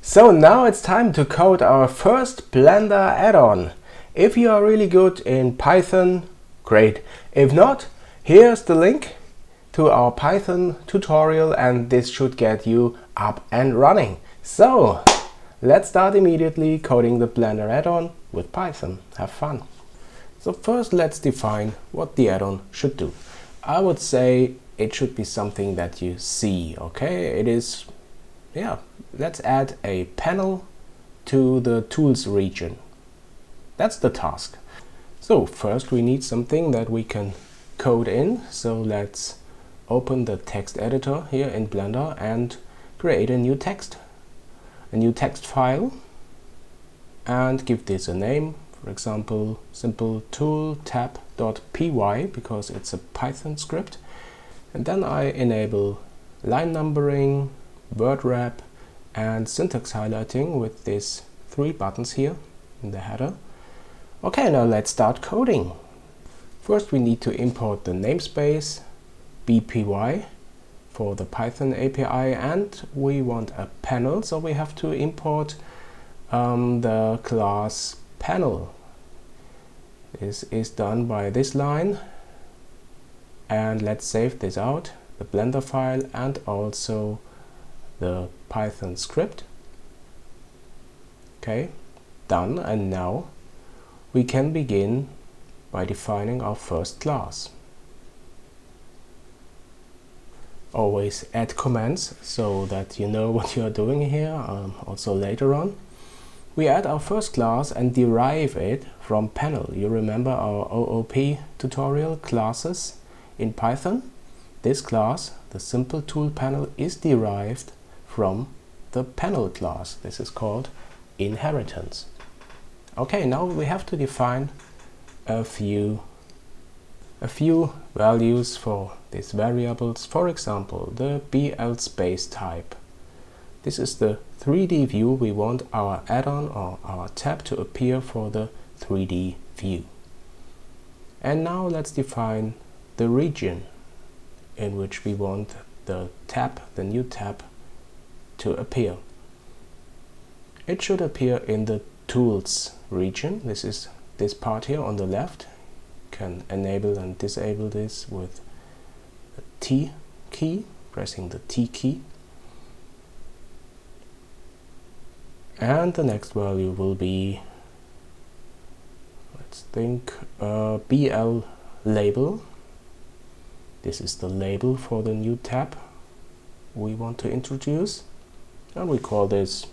So now it's time to code our first Blender add-on. If you are really good in Python, great. If not, here's the link to our Python tutorial and this should get you up and running. So let's start immediately coding the Blender add-on with Python. Have fun. So first let's define what the add-on should do. I would say it should be something that you see, okay? It is, let's add a panel to the tools region. That's the task. So first we need something that we can code in. So let's open the text editor here in Blender and create a new text file and give this a name. For example, simple tool tab.py because it's a Python script. And then I enable line numbering, word wrap and syntax highlighting with these 3 buttons here in the header. Okay, now let's start coding. First we need to import the namespace bpy for the Python API, and we want a panel, so we have to import the class panel. This is done by this line, and let's save this out, the Blender file and also the Python script. Okay, done. And now we can begin by defining our first class. Always add comments so that you know what you are doing here, also later on. We add our first class and derive it from panel. You remember our OOP tutorial, classes in Python? This class, the simple tool panel, is derived from the panel class. This is called inheritance. Okay, now we have to define a few values for these variables. For example, the BL space type. This is the 3D view. We want our add-on or our tab to appear for the 3D view. And now let's define the region in which we want the new tab to appear. It should appear in the tools region. This is this part here on the left. You can enable and disable this with the T key, pressing the T key. And the next value will be, let's think, BL label. This is the label for the new tab we want to introduce, and we call this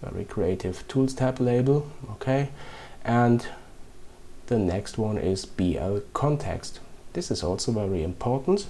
very creative tools tab label. Okay, and the next one is BL context. This is also very important.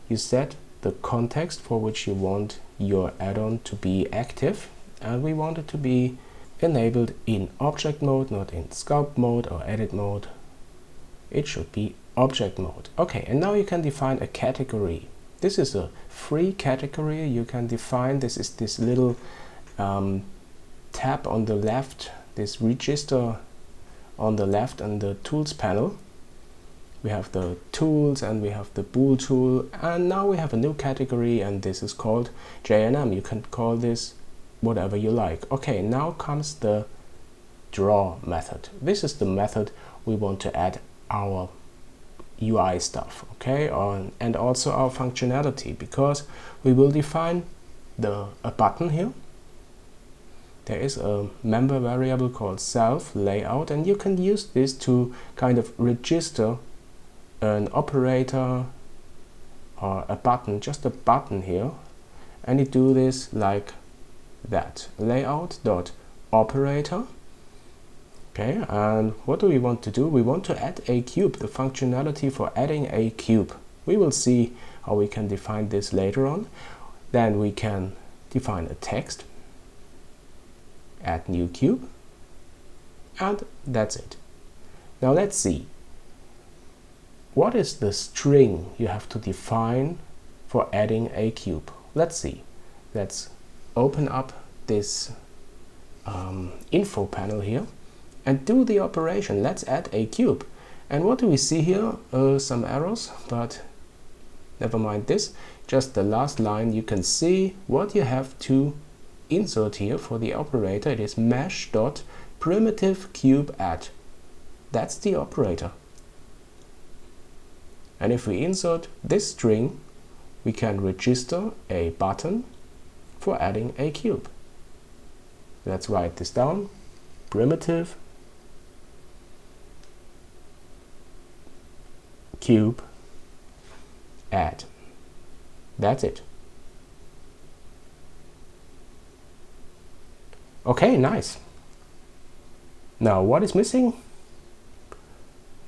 You set the context for which you want your add-on to be active, and we want it to be enabled in object mode, not in sculpt mode or edit mode. It should be object mode. Okay, and now you can define a category. This is a free category you can define. This is this little tab on the left, this register on the left and the tools panel. We have the tools and we have the bool tool, and now we have a new category, and this is called JNM. You can call this whatever you like. Okay, now comes the draw method. This is the method we want to add our UI stuff, okay, and also our functionality, because we will define a button here. There is a member variable called self layout, and you can use this to kind of register an operator or a button, just a button here, and you do this like that, layout.operator. Okay, and what do we want to do? We want to add a cube, the functionality for adding a cube. We will see how we can define this later on. Then we can define a text, add new cube, and that's it. Now let's see. What is the string you have to define for adding a cube? Let's see. Let's open up this info panel here and do the operation. Let's add a cube. And what do we see here? Some errors, but never mind this. Just the last line, you can see what you have to insert here for the operator. It is mesh.primitiveCubeAdd. That's the operator. And if we insert this string, we can register a button for adding a cube. Let's write this down. Primitive cube add. That's it. Okay, nice. Now what is missing?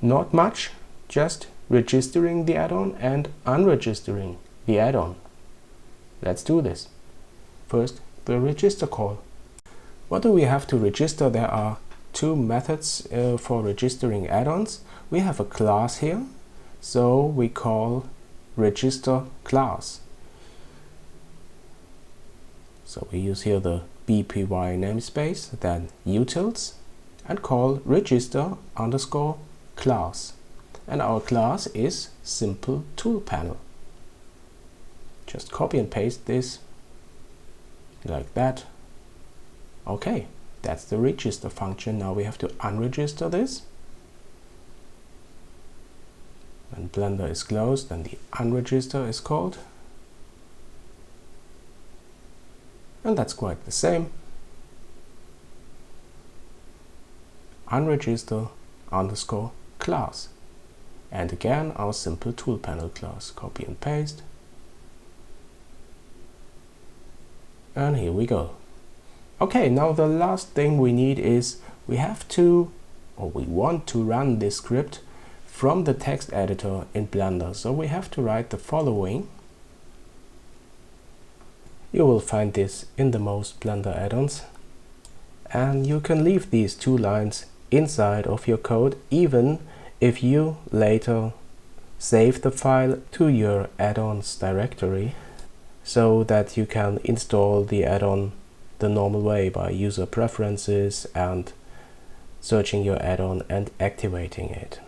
Not much, just registering the add-on and unregistering the add-on. Let's do this. First, the register call. What do we have to register? There are two methods for registering add-ons. We have a class here, so we call register class. So we use here the bpy namespace, then utils, and call register_class. And our class is simple tool panel. Just copy and paste this like that. Okay, that's the register function. Now we have to unregister this. When Blender is closed, then the unregister is called. And that's quite the same. Unregister_class. And again, our simple tool panel class. Copy and paste. And here we go. Okay, now the last thing we need is we want to run this script from the text editor in Blender. So we have to write the following. You will find this in the most Blender add-ons. And you can leave these two lines inside of your code even if you later save the file to your add-ons directory, so that you can install the add-on the normal way by user preferences and searching your add-on and activating it.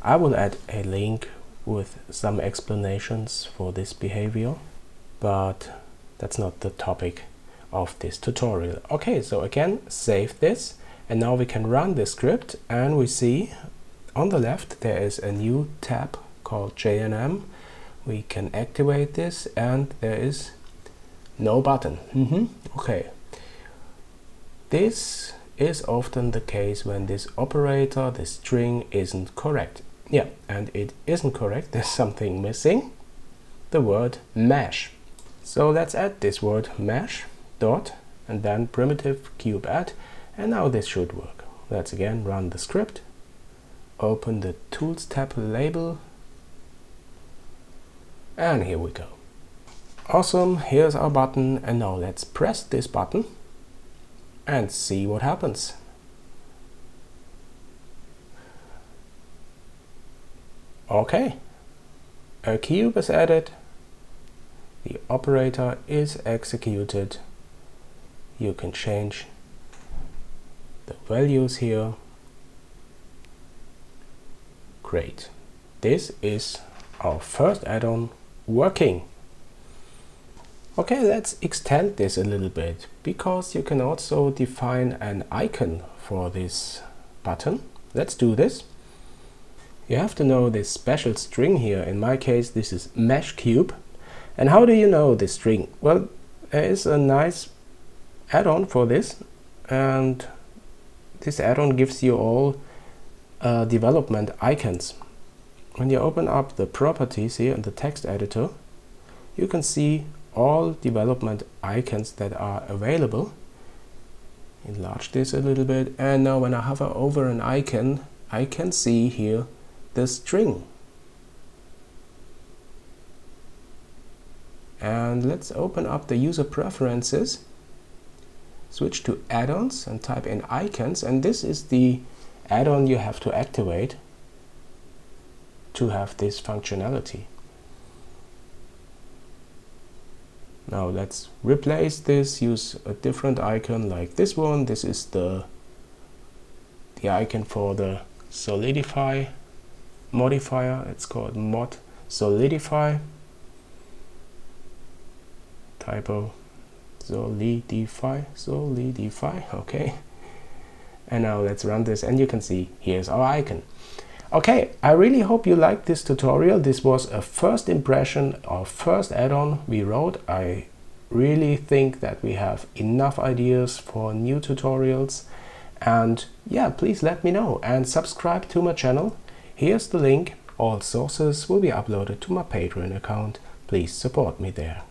I will add a link with some explanations for this behavior, but that's not the topic of this tutorial. Okay, so again, save this, and now we can run the script, and we see on the left there is a new tab called JNM. We can activate this, and there is no button. Okay. This is often the case when this operator, this string, isn't correct. Yeah, and it isn't correct. There's something missing. The word mesh. So let's add this word mesh dot and then primitive cube add, and now this should work. Let's again run the script. Open the Tools tab label. And here we go. Awesome, here's our button, and now let's press this button and see what happens. Okay, a cube is added, the operator is executed. You can change the values here. Great, this is our first add-on working. Okay, let's extend this a little bit, because you can also define an icon for this button. Let's do this. You have to know this special string here. In my case, this is mesh cube. And how do you know this string? Well, there is a nice add-on for this, and this add-on gives you all development icons. When you open up the properties here in the text editor, you can see all development icons that are available. Enlarge this a little bit, and now when I hover over an icon, I can see here the string. And let's open up the user preferences, switch to add-ons and type in icons, and this is the add-on you have to activate to have this functionality. Now let's replace this, use a different icon like this one. This is the icon for the solidify modifier. It's called mod solidify. Typo. solidify, okay. And now let's run this, and you can see here's our icon. Okay, I really hope you liked this tutorial. This was a first impression, our first add-on we wrote. I really think that we have enough ideas for new tutorials, and yeah, please let me know and subscribe to my channel. Here's the link. All sources will be uploaded to my Patreon account. Please support me there.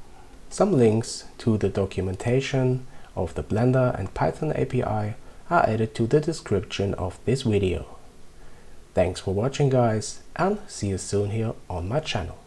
Some links to the documentation of the Blender and Python API are added to the description of this video. Thanks for watching, guys, and see you soon here on my channel.